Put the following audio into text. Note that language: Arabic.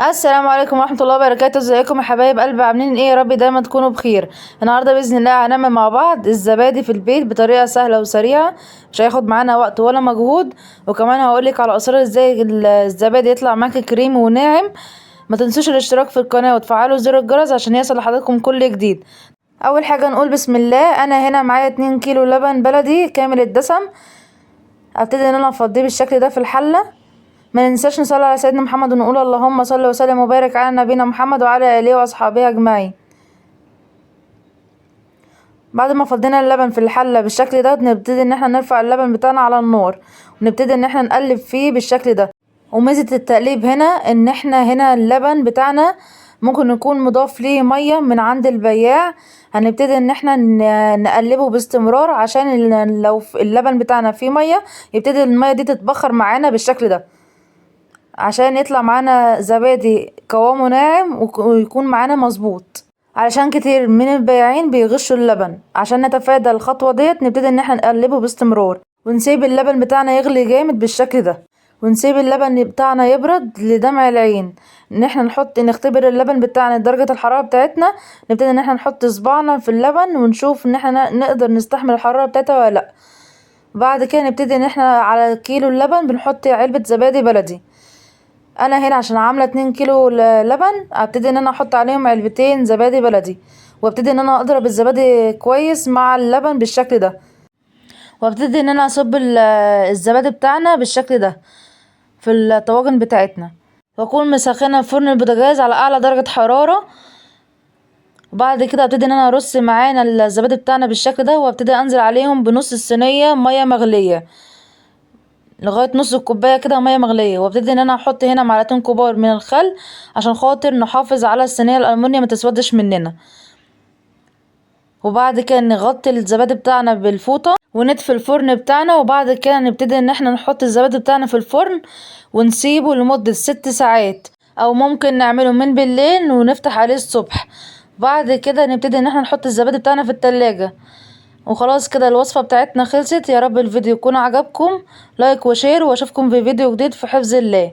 السلام عليكم ورحمة الله وبركاته. ازيكم يا حبايب قلبي؟ عاملين ايه؟ يا رب دايما تكونوا بخير. النهارده باذن الله هنعمل مع بعض الزبادي في البيت بطريقه سهله وسريعه، مش هياخد معانا وقت ولا مجهود. وكمان هقولك على اسرار ازاي الزبادي يطلع معاكي كريمي وناعم. ما تنسوش الاشتراك في القناه وتفعلوا زر الجرس عشان يصل لحضراتكم كل جديد. اول حاجه نقول بسم الله. انا هنا معايا 2 كيلو لبن بلدي كامل الدسم. ابتدي ان انا افضيه بالشكل ده في الحله. ما ننساش نصلي على سيدنا محمد ونقول اللهم صل وسلم وبارك على نبينا محمد وعلى اله واصحابه اجمعين. بعد ما فضينا اللبن في الحله بالشكل ده نبتدي ان احنا نرفع اللبن بتاعنا على النار، ونبتدي ان احنا نقلب فيه بالشكل ده. وميزه التقليب هنا ان احنا هنا اللبن بتاعنا ممكن يكون مضاف ليه ميه من عند البياع. هنبتدي ان احنا نقلبه باستمرار عشان لو اللبن بتاعنا فيه ميه يبتدي الميه دي تتبخر معانا بالشكل ده، عشان يطلع معانا زبادي قوامه ناعم ويكون معانا مظبوط. علشان كتير من البياعين بيغشوا اللبن. عشان نتفادى الخطوة ديت نبتدي ان احنا نقلبه باستمرار، ونسيب اللبن بتاعنا يغلي جامد بالشكل ده، ونسيب اللبن بتاعنا يبرد لدمع العين. ان احنا نختبر اللبن بتاعنا درجة الحرارة بتاعتنا. نبتدي ان احنا نحط صباعنا في اللبن ونشوف ان احنا نقدر نستحمل الحرارة بتاعتها ولا لا. بعد كده نبتدي ان احنا على كيلو اللبن بنحط علبة زبادي بلدي. انا هنا عشان عامله 2 كيلو لبن ابتدي ان انا احط عليهم علبتين زبادي بلدي، وابتدي ان انا اضرب الزبادي كويس مع اللبن بالشكل ده، وابتدي ان انا اصب الزبادي بتاعنا بالشكل ده في الطواجن بتاعتنا، واكون مسخنه فرن البوتاجاز على اعلى درجه حراره. وبعد كده ابتدي ان انا ارص معانا الزبادي بتاعنا بالشكل ده، وابتدي انزل عليهم بنص الصينيه ميه مغليه لغايه نص الكوبايه كده ميه مغليه. وابتدي ان انا احط هنا معلقتين كبار من الخل عشان خاطر نحافظ على الصينيه الالمونيا ما تسودش مننا. وبعد كده نغطي الزبادي بتاعنا بالفوطه ونطفي الفرن بتاعنا. وبعد كده نبتدي ان احنا نحط الزبادي بتاعنا في الفرن ونسيبه لمده 6 ساعات، او ممكن نعمله من بالليل ونفتح عليه الصبح. بعد كده نبتدي ان احنا نحط الزبادي بتاعنا في التلاجة. وخلاص كده الوصفة بتاعتنا خلصت. يا رب الفيديو يكون عجبكم. لايك وشير، واشوفكم في فيديو جديد في حفظ الله.